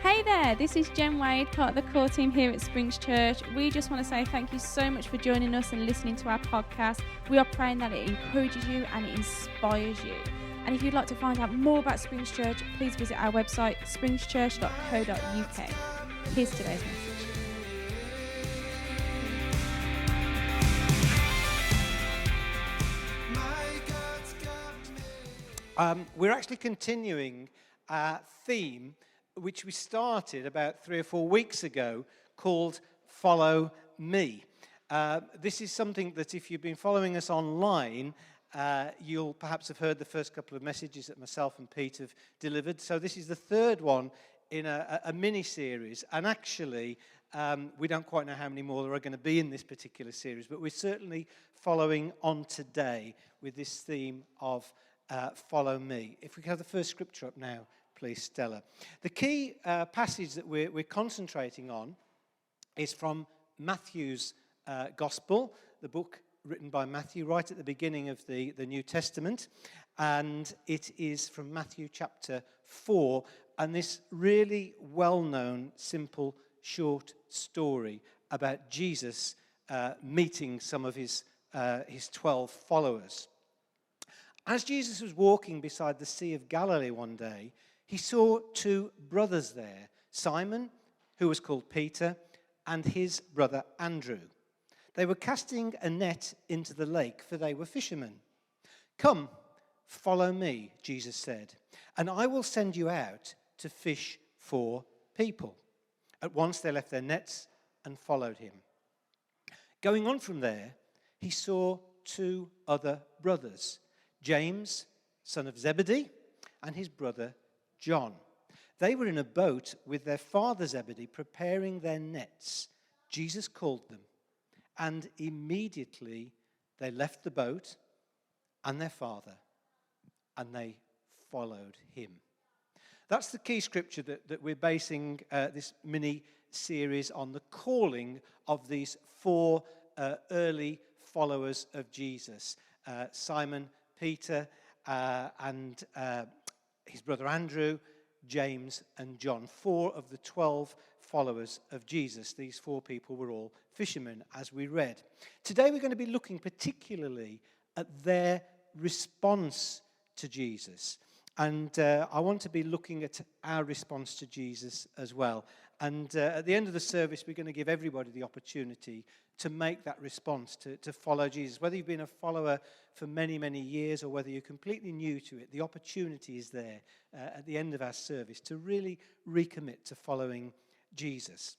Hey there, this is Jen Wade, part of the core team here at Springs Church. We just want to say thank you so much for joining us and listening to our podcast. We are praying that it encourages you and it inspires you. And if you'd like to find out more about Springs Church, please visit our website, springschurch.co.uk. Here's today's message. We're actually continuing our theme, which we started about 3 or 4 weeks ago, called Follow Me. This is something that if you've been following us online, you'll perhaps have heard the first couple of messages that myself and Pete have delivered. So this is the third one in a mini-series. And actually, we don't quite know how many more there are going to be in this particular series, but we're certainly following on today with this theme of Follow Me. If we could have the first scripture up now, please, Stella. The key passage that we're concentrating on is from Matthew's Gospel, the book written by Matthew right at the beginning of the New Testament. And it is from Matthew chapter 4, and this really well-known, simple, short story about Jesus meeting some of his 12 followers. As Jesus was walking beside the Sea of Galilee one day, he saw 2 brothers there, Simon, who was called Peter, and his brother Andrew. They were casting a net into the lake, for they were fishermen. "Come, follow me," Jesus said, "and I will send you out to fish for people." At once they left their nets and followed him. Going on from there, he saw 2 other brothers, James, son of Zebedee, and his brother John. They were in a boat with their father Zebedee, preparing their nets. Jesus called them, and immediately they left the boat and their father, and they followed him. That's the key scripture that we're basing this mini-series on, the calling of these 4 early followers of Jesus. Simon, Peter, and his brother Andrew, James, and John. 4 of the 12 followers of Jesus. These 4 people were all fishermen, as we read. Today we're going to be looking particularly at their response to Jesus. And I want to be looking at our response to Jesus as well. And at the end of the service, we're going to give everybody the opportunity to make that response, to follow Jesus. Whether you've been a follower for many, many years or whether you're completely new to it, the opportunity is there at the end of our service to really recommit to following Jesus.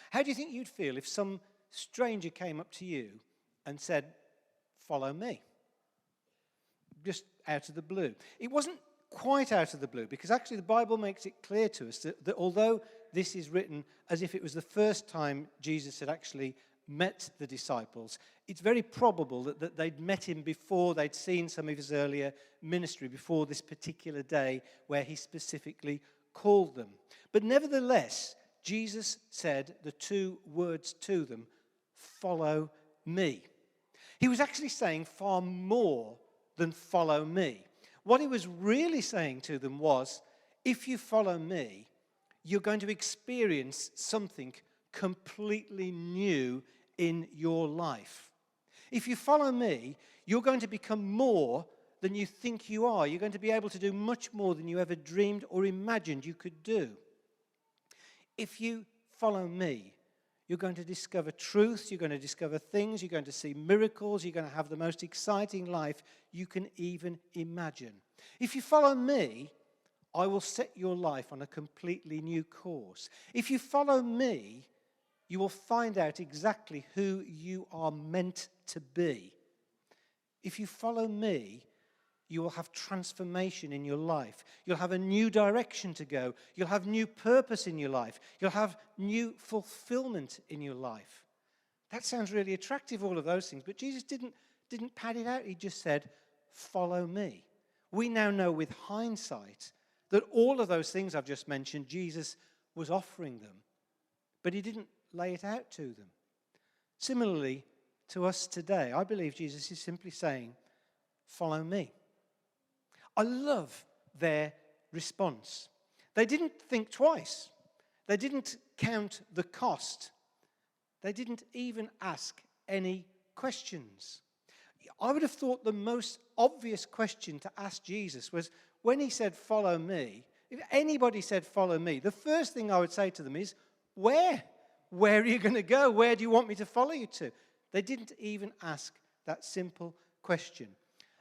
How do you think you'd feel if some stranger came up to you and said, "Follow me"? Just out of the blue. It wasn't quite out of the blue, because actually the Bible makes it clear to us that although this is written as if it was the first time Jesus had actually met the disciples, it's very probable that they'd met him before, they'd seen some of his earlier ministry before this particular day where he specifically called them. But nevertheless, Jesus said the 2 words to them, "Follow me." He was actually saying far more than "follow me." What he was really saying to them was, if you follow me, you're going to experience something completely new in your life. If you follow me, you're going to become more than you think you are. You're going to be able to do much more than you ever dreamed or imagined you could do. If you follow me, you're going to discover truth, you're going to discover things, you're going to see miracles, you're going to have the most exciting life you can even imagine. If you follow me, I will set your life on a completely new course. If you follow me, you will find out exactly who you are meant to be. If you follow me, you will have transformation in your life. You'll have a new direction to go. You'll have new purpose in your life. You'll have new fulfillment in your life. That sounds really attractive, all of those things, but Jesus didn't pad it out. He just said, "Follow me." We now know with hindsight that all of those things I've just mentioned, Jesus was offering them, but he didn't lay it out to them. Similarly to us today, I believe Jesus is simply saying, "Follow me." I love their response. They didn't think twice. They didn't count the cost. They didn't even ask any questions. I would have thought the most obvious question to ask Jesus was when he said, "Follow me." If anybody said, "Follow me," the first thing I would say to them is, where? Where are you going to go? Where do you want me to follow you to? They didn't even ask that simple question.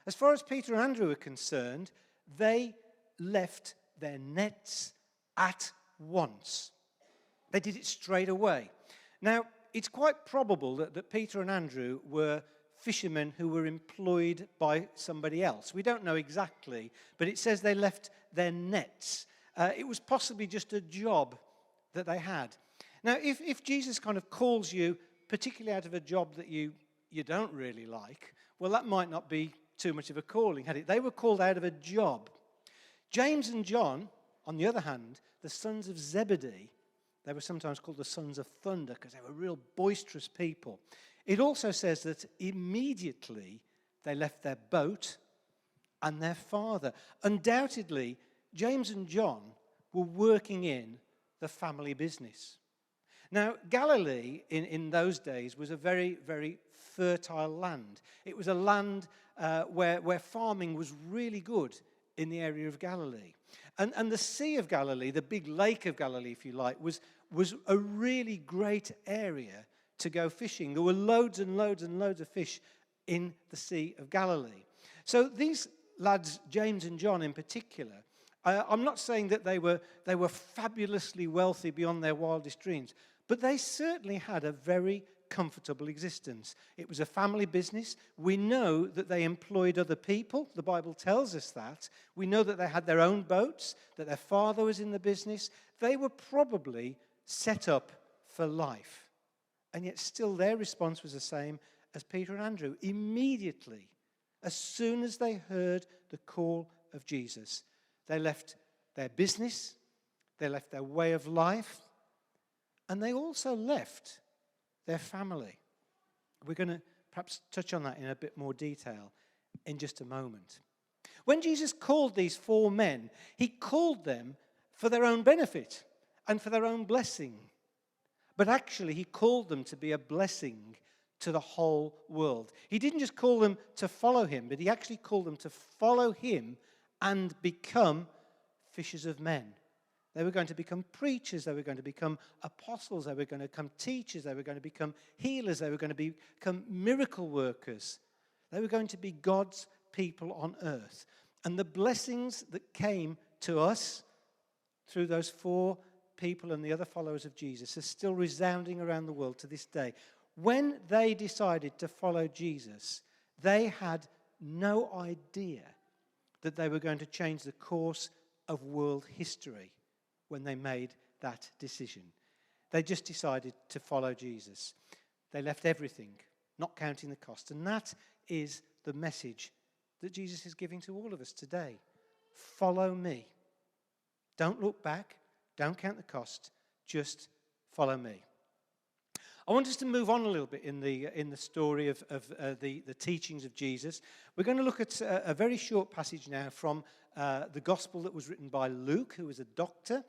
As far as Peter and Andrew are concerned, they left their nets at once. They did it straight away. Now, it's quite probable that Peter and Andrew were fishermen who were employed by somebody else. We don't know exactly, but it says they left their nets. It was possibly just a job that they had. Now, if Jesus kind of calls you, particularly out of a job that you don't really like, well, that might not be too much of a calling, had it? They were called out of a job. James and John, on the other hand, the sons of Zebedee, they were sometimes called the sons of thunder because they were real boisterous people. It also says that immediately they left their boat and their father. Undoubtedly, James and John were working in the family business. Now, Galilee in those days was a very, very fertile land. It was a land where farming was really good in the area of Galilee. And the Sea of Galilee, the big lake of Galilee, if you like, was a really great area to go fishing. There were loads and loads and loads of fish in the Sea of Galilee. So these lads, James and John in particular, I'm not saying that they were fabulously wealthy beyond their wildest dreams, but they certainly had a very comfortable existence. It was a family business. We know that they employed other people. The Bible tells us that. We know that they had their own boats, that their father was in the business. They were probably set up for life. And yet still their response was the same as Peter and Andrew. Immediately, as soon as they heard the call of Jesus, they left their business, they left their way of life, and they also left their family. We're going to perhaps touch on that in a bit more detail in just a moment. When Jesus called these four men, he called them for their own benefit and for their own blessing. But actually, he called them to be a blessing to the whole world. He didn't just call them to follow him, but he actually called them to follow him and become fishers of men. They were going to become preachers. They were going to become apostles. They were going to become teachers. They were going to become healers. They were going to become miracle workers. They were going to be God's people on earth. And the blessings that came to us through those four people and the other followers of Jesus are still resounding around the world to this day. When they decided to follow Jesus, they had no idea that they were going to change the course of world history when they made that decision. They just decided to follow Jesus. They left everything, not counting the cost. And that is the message that Jesus is giving to all of us today. Follow me. Don't look back. Don't count the cost. Just follow me. I want us to move on a little bit in the story of the teachings of Jesus. We're going to look at a very short passage now from the gospel that was written by Luke, who was a doctor.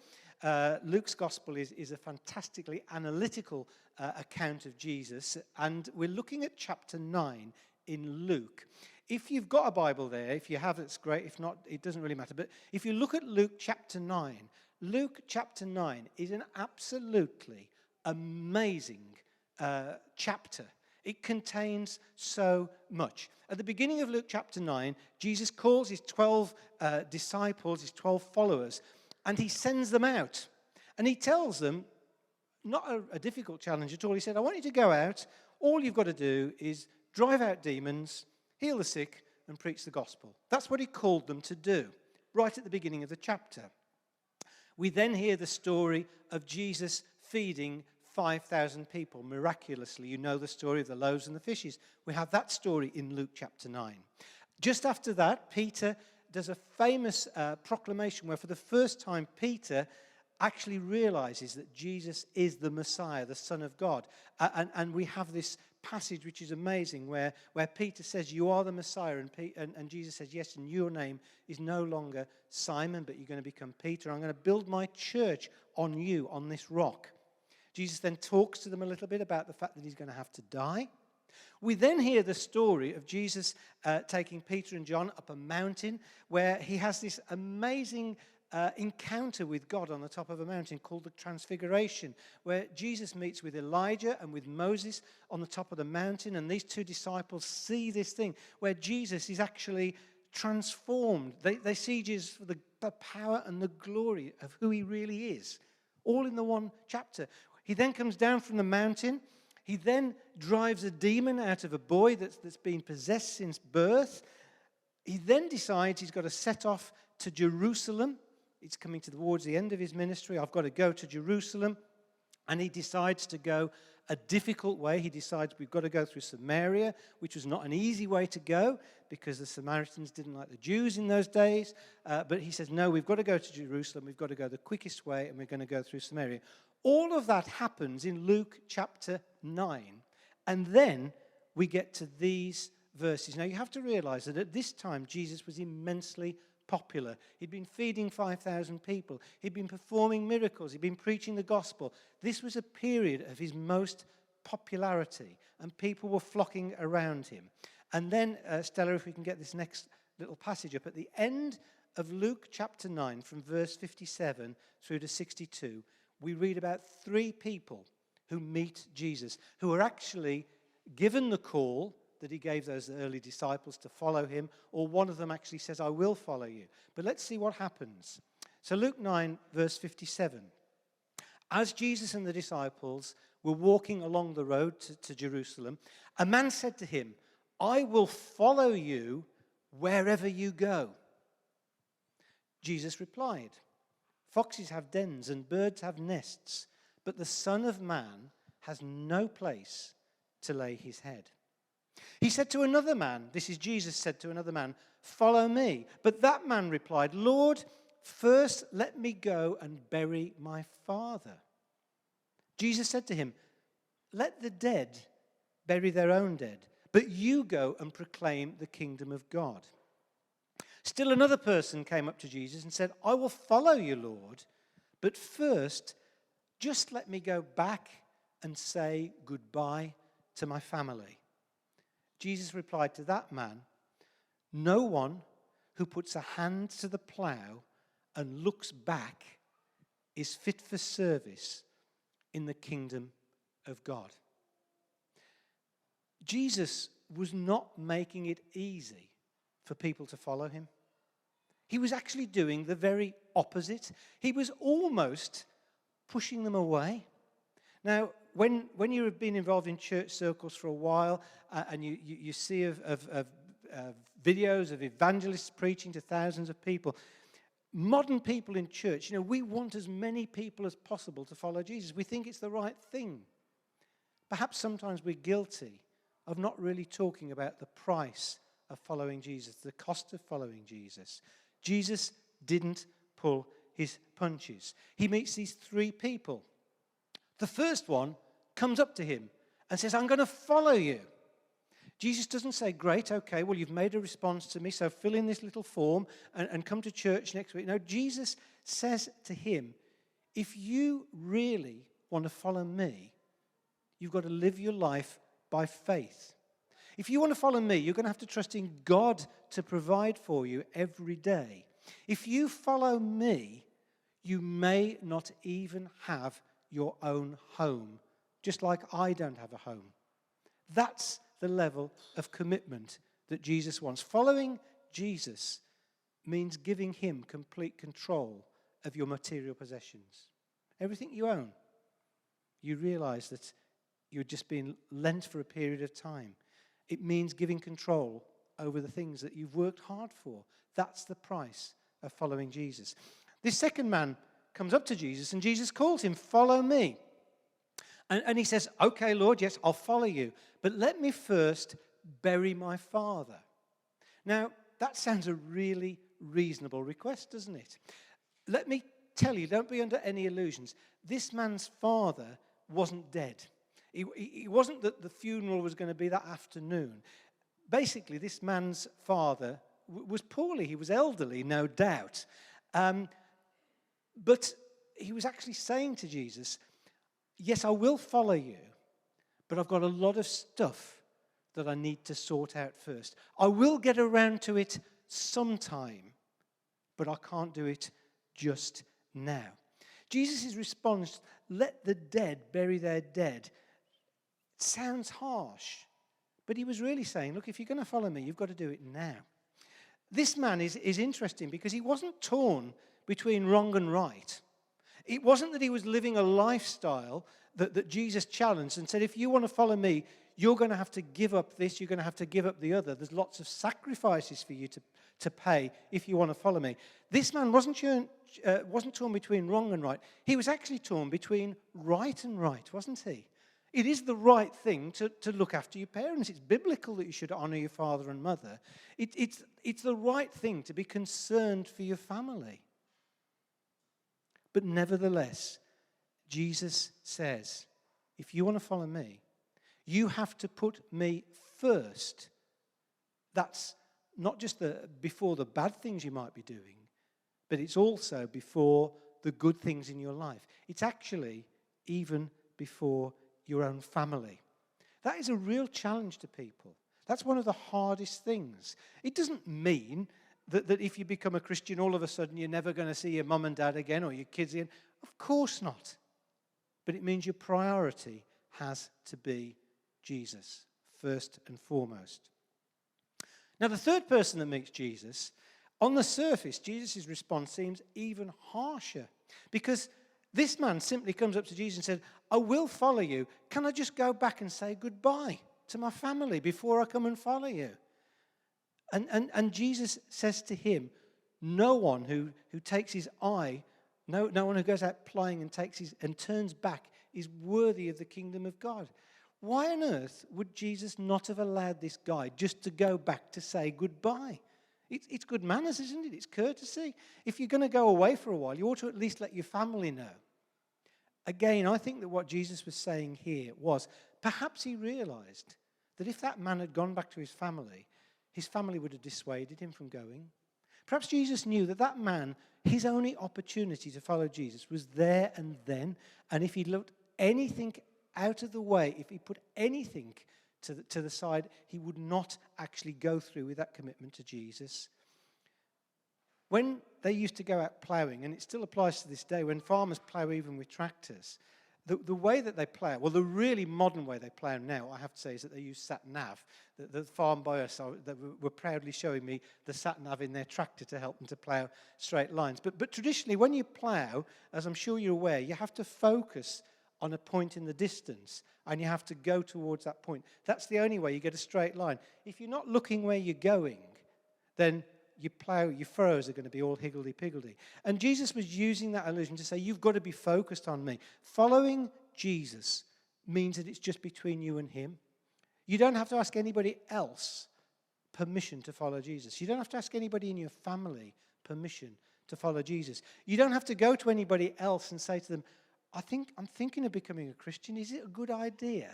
Luke's gospel is a fantastically analytical account of Jesus, and we're looking at chapter 9 in Luke. If you've got a Bible there, if you have, it's great. If not, it doesn't really matter. But if you look at Luke chapter 9, Luke chapter 9 is an absolutely amazing chapter. It contains so much. At the beginning of Luke chapter 9, Jesus calls his 12 disciples, his 12 followers, and he sends them out. And he tells them, not a difficult challenge at all. He said, I want you to go out. All you've got to do is drive out demons, heal the sick, and preach the gospel. That's what he called them to do, right at the beginning of the chapter. We then hear the story of Jesus feeding 5,000 people miraculously. You know the story of the loaves and the fishes. We have that story in Luke chapter 9. Just after that, Peter does a famous proclamation where for the first time Peter actually realizes that Jesus is the Messiah, the Son of God. And we have this passage which is amazing where Peter says, you are the Messiah, and Jesus says, yes, and your name is no longer Simon, but you're going to become Peter. I'm going to build my church on you, on this rock. Jesus then talks to them a little bit about the fact that he's going to have to die. We then hear the story of Jesus taking Peter and John up a mountain where he has this amazing encounter with God on the top of a mountain called the Transfiguration, where Jesus meets with Elijah and with Moses on the top of the mountain, and these two disciples see this thing where Jesus is actually transformed. They see Jesus for the power and the glory of who he really is, all in the one chapter. He then comes down from the mountain. He then drives a demon out of a boy that's been possessed since birth. He then decides he's got to set off to Jerusalem. It's coming towards the end of his ministry. I've got to go to Jerusalem. And he decides to go a difficult way. He decides we've got to go through Samaria, which was not an easy way to go because the Samaritans didn't like the Jews in those days. But he says, no, we've got to go to Jerusalem. We've got to go the quickest way, and we're going to go through Samaria. All of that happens in Luke chapter 9. And then we get to these verses. Now, you have to realize that at this time, Jesus was immensely popular. He'd been feeding 5,000 people. He'd been performing miracles. He'd been preaching the gospel. This was a period of his most popularity, and people were flocking around him. And then, Stella, if we can get this next little passage up, at the end of Luke chapter 9, from verse 57 through to 62, we read about 3 people who meet Jesus, who are actually given the call that he gave those early disciples to follow him, or one of them actually says, I will follow you. But let's see what happens. So Luke 9, verse 57. As Jesus and the disciples were walking along the road to Jerusalem, a man said to him, I will follow you wherever you go. Jesus replied, foxes have dens and birds have nests, but the Son of Man has no place to lay his head. He said to another man, this is Jesus said to another man, follow me. But that man replied, Lord, first let me go and bury my father. Jesus said to him, let the dead bury their own dead, but you go and proclaim the kingdom of God. Still another person came up to Jesus and said, I will follow you, Lord, but first just let me go back and say goodbye to my family. Jesus replied to that man, no one who puts a hand to the plow and looks back is fit for service in the kingdom of God. Jesus was not making it easy for people to follow him. He was actually doing the very opposite. He was almost pushing them away. Now, when you have been involved in church circles for a while and you see videos of evangelists preaching to thousands of people, modern people in church, we want as many people as possible to follow Jesus. We think it's the right thing. Perhaps sometimes we're guilty of not really talking about the price of following Jesus, the cost of following Jesus. Jesus didn't pull his punches. He meets these 3 people. The first one comes up to him and says, I'm going to follow you. Jesus doesn't say, great, okay, well, you've made a response to me, so fill in this little form and come to church next week. No, Jesus says to him, if you really want to follow me, you've got to live your life by faith. If you want to follow me, you're going to have to trust in God to provide for you every day. If you follow me, you may not even have your own home, just like I don't have a home. That's the level of commitment that Jesus wants. Following Jesus means giving him complete control of your material possessions. Everything you own, you realize that you're just being lent for a period of time. It means giving control over the things that you've worked hard for. That's the price of following Jesus. This second man comes up to Jesus, and Jesus calls him, follow me. And he says, okay, Lord, yes, I'll follow you. But let me first bury my father. Now, that sounds a really reasonable request, doesn't it? Let me tell you, don't be under any illusions. This man's father wasn't dead. It wasn't that the funeral was going to be that afternoon. Basically, this man's father was poorly. He was elderly, no doubt. But he was actually saying to Jesus, yes, I will follow you, but I've got a lot of stuff that I need to sort out first. I will get around to it sometime, but I can't do it just now. Jesus' response, let the dead bury their dead, sounds harsh, but he was really saying, look, if you're going to follow me, you've got to do it now. This man is interesting because he wasn't torn between wrong and right. It wasn't that he was living a lifestyle that Jesus challenged and said, if you want to follow me, you're going to have to give up this, you're going to have to give up the other. There's lots of sacrifices for you to pay if you want to follow me. This man wasn't torn between wrong and right. He was actually torn between right and right, wasn't he? It is the right thing to look after your parents. It's biblical that you should honor your father and mother. It's the right thing to be concerned for your family. But nevertheless, Jesus says, if you want to follow me, you have to put me first. That's not just before the bad things you might be doing, but it's also before the good things in your life. It's actually even before your own family. That is a real challenge to people. That's one of the hardest things. It doesn't mean that if you become a Christian, all of a sudden you're never going to see your mum and dad again or your kids again. Of course not. But it means your priority has to be Jesus, first and foremost. Now, the third person that meets Jesus, on the surface, Jesus' response seems even harsher. Because this man simply comes up to Jesus and said, I will follow you. Can I just go back and say goodbye to my family before I come and follow you? And Jesus says to him, no one who takes his eye, no one who goes out plying and turns back is worthy of the kingdom of God. Why on earth would Jesus not have allowed this guy just to go back to say goodbye? It's good manners, isn't it? It's courtesy. If you're going to go away for a while, you ought to at least let your family know. Again, I think that what Jesus was saying here was, perhaps he realized that if that man had gone back to his family would have dissuaded him from going. Perhaps Jesus knew that man, his only opportunity to follow Jesus was there and then, and if he looked anything out of the way, if he put anything to the side, he would not actually go through with that commitment to Jesus. When they used to go out ploughing, and it still applies to this day, when farmers plough even with tractors, the way that they plough, well, the really modern way they plough now, I have to say, is that they use sat-nav. The farm buyers were proudly showing me the sat-nav in their tractor to help them to plough straight lines. But traditionally, when you plough, as I'm sure you're aware, you have to focus on a point in the distance, and you have to go towards that point. That's the only way you get a straight line. If you're not looking where you're going, then your furrows are going to be all higgledy-piggledy. And Jesus was using that illusion to say, you've got to be focused on me. Following Jesus means that it's just between you and him. You don't have to ask anybody else permission to follow Jesus. You don't have to ask anybody in your family permission to follow Jesus. You don't have to go to anybody else and say to them, I'm thinking of becoming a Christian. Is it a good idea?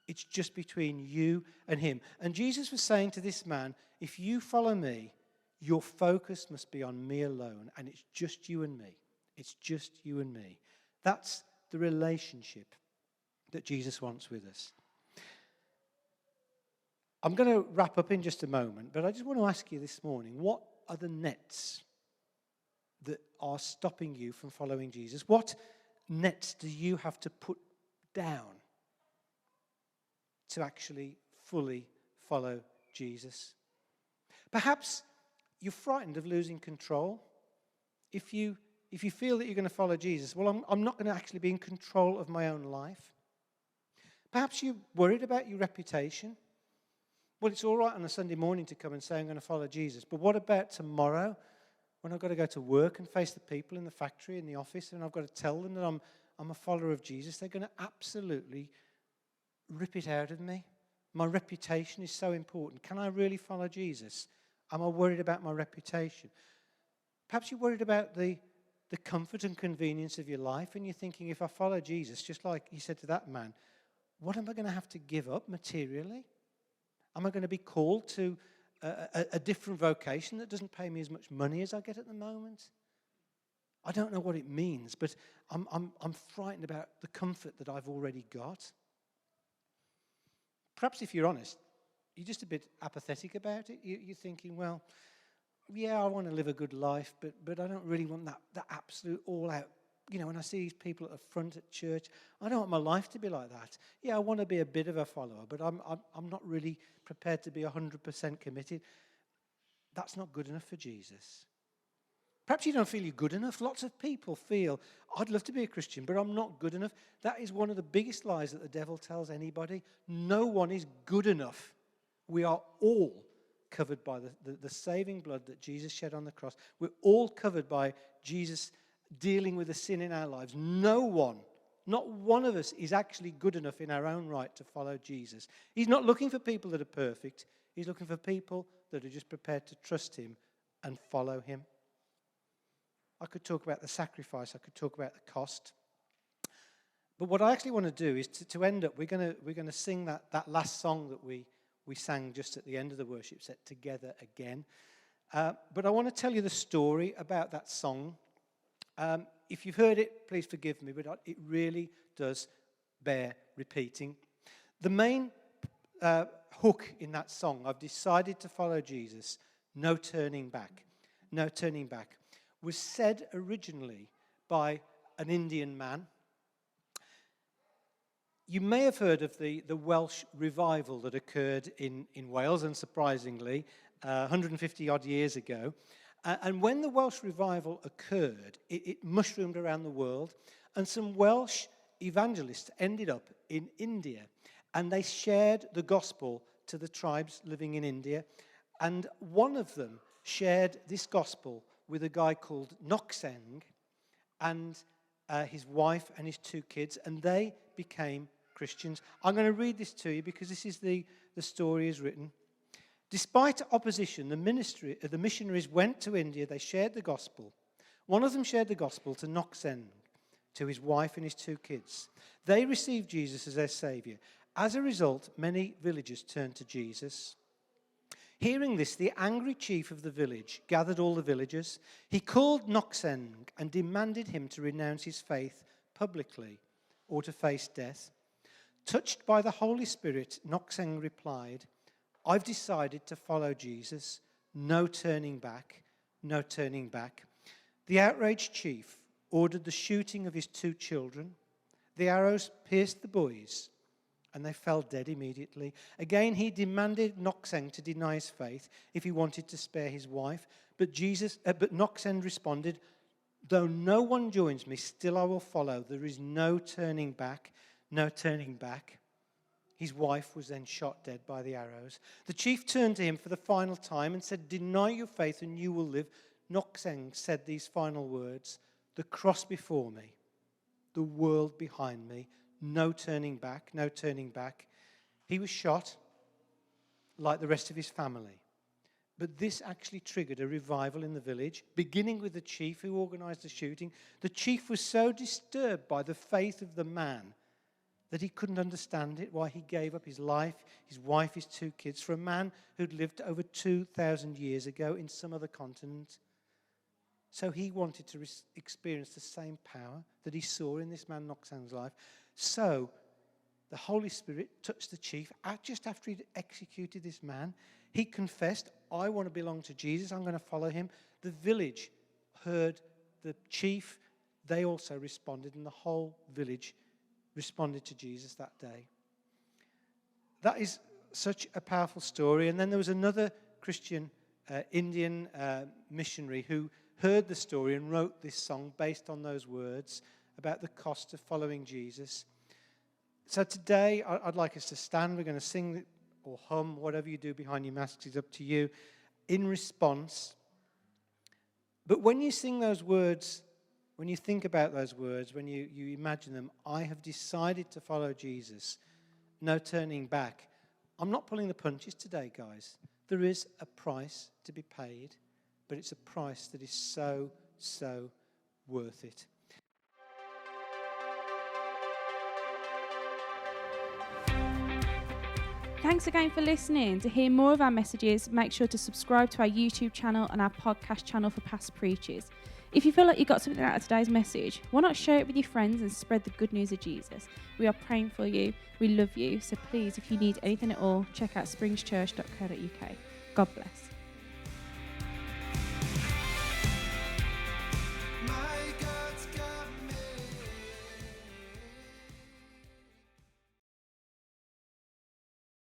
It's just between you and him. And Jesus was saying to this man, if you follow me, your focus must be on me alone, and it's just you and me. It's just you and me. That's the relationship that Jesus wants with us. I'm going to wrap up in just a moment, but I just want to ask you this morning, what are the nets that are stopping you from following Jesus? What nets do you have to put down to actually fully follow Jesus? Perhaps you're frightened of losing control. If you feel that you're going to follow Jesus, well, I'm not going to actually be in control of my own life. Perhaps you're worried about your reputation. Well, it's all right on a Sunday morning to come and say I'm going to follow Jesus, but what about tomorrow when I've got to go to work and face the people in the factory, in the office, and I've got to tell them that I'm a follower of Jesus? They're going to absolutely rip it out of me. My reputation is so important. Can I really follow Jesus? Am I worried about my reputation? Perhaps you're worried about the comfort and convenience of your life, and you're thinking, if I follow Jesus, just like he said to that man, what am I going to have to give up materially? Am I going to be called to a different vocation that doesn't pay me as much money as I get at the moment? I don't know what it means, but I'm frightened about the comfort that I've already got. Perhaps if you're honest, you're just a bit apathetic about it. You're thinking, well, yeah, I want to live a good life, but I don't really want that absolute all-out. When I see these people at the front at church, I don't want my life to be like that. Yeah, I want to be a bit of a follower, but I'm not really prepared to be 100% committed. That's not good enough for Jesus. Perhaps you don't feel you're good enough. Lots of people feel, I'd love to be a Christian, but I'm not good enough. That is one of the biggest lies that the devil tells anybody. No one is good enough. We are all covered by the saving blood that Jesus shed on the cross. We're all covered by Jesus dealing with the sin in our lives. No one, not one of us, is actually good enough in our own right to follow Jesus. He's not looking for people that are perfect. He's looking for people that are just prepared to trust him and follow him. I could talk about the sacrifice. I could talk about the cost. But what I actually want to do is to end up, we're going to sing that last song that we sang just at the end of the worship set together again. But I want to tell you the story about that song. If you've heard it, please forgive me, but it really does bear repeating. The main hook in that song, I've decided to follow Jesus, no turning back, no turning back, was said originally by an Indian man. You may have heard of the Welsh Revival that occurred in Wales, unsurprisingly, 150 odd years ago. And when the Welsh Revival occurred, it mushroomed around the world, and some Welsh evangelists ended up in India, and they shared the gospel to the tribes living in India. And one of them shared this gospel with a guy called Nokseng and his wife and his 2 kids, and they became Christians. I'm going to read this to you because this is the story is written. Despite opposition, the missionaries went to India. They shared the gospel. One of them shared the gospel to Nokseng, to his wife and his 2 kids. They received Jesus as their Saviour. As a result, many villagers turned to Jesus. Hearing this, the angry chief of the village gathered all the villagers. He called Nokseng and demanded him to renounce his faith publicly or to face death. Touched by the Holy Spirit, Nokseng replied, I've decided to follow Jesus. No turning back, no turning back. The outraged chief ordered the shooting of his 2 children. The arrows pierced the boys, and they fell dead immediately. Again, he demanded Nokseng to deny his faith if he wanted to spare his wife. But Nokseng responded, though no one joins me, still I will follow. There is no turning back, no turning back. His wife was then shot dead by the arrows. The chief turned to him for the final time and said, deny your faith and you will live. Nokseng said these final words, the cross before me, the world behind me, no turning back, no turning back. He was shot like the rest of his family. But this actually triggered a revival in the village, beginning with the chief who organized the shooting. The chief was so disturbed by the faith of the man that he couldn't understand it, why he gave up his life, his wife, his 2 kids, for a man who'd lived over 2,000 years ago in some other continent. So he wanted to experience the same power that he saw in this man Nokseng's life. So the Holy Spirit touched the chief just after he'd executed this man. He confessed, I want to belong to Jesus, I'm going to follow him. The village heard the chief. They also responded, and the whole village responded to Jesus that day. That is such a powerful story. And then there was another Christian Indian missionary who heard the story and wrote this song based on those words about the cost of following Jesus. So today, I'd like us to stand. We're going to sing or hum, whatever you do behind your masks is up to you, in response. But when you sing those words, when you think about those words, when you imagine them, I have decided to follow Jesus, no turning back. I'm not pulling the punches today, guys. There is a price to be paid, but it's a price that is so, so worth it. Thanks again for listening. To hear more of our messages, make sure to subscribe to our YouTube channel and our podcast channel for past preachers. If you feel like you got something out of today's message, why not share it with your friends and spread the good news of Jesus? We are praying for you. We love you. So please, if you need anything at all, check out springschurch.co.uk. God bless.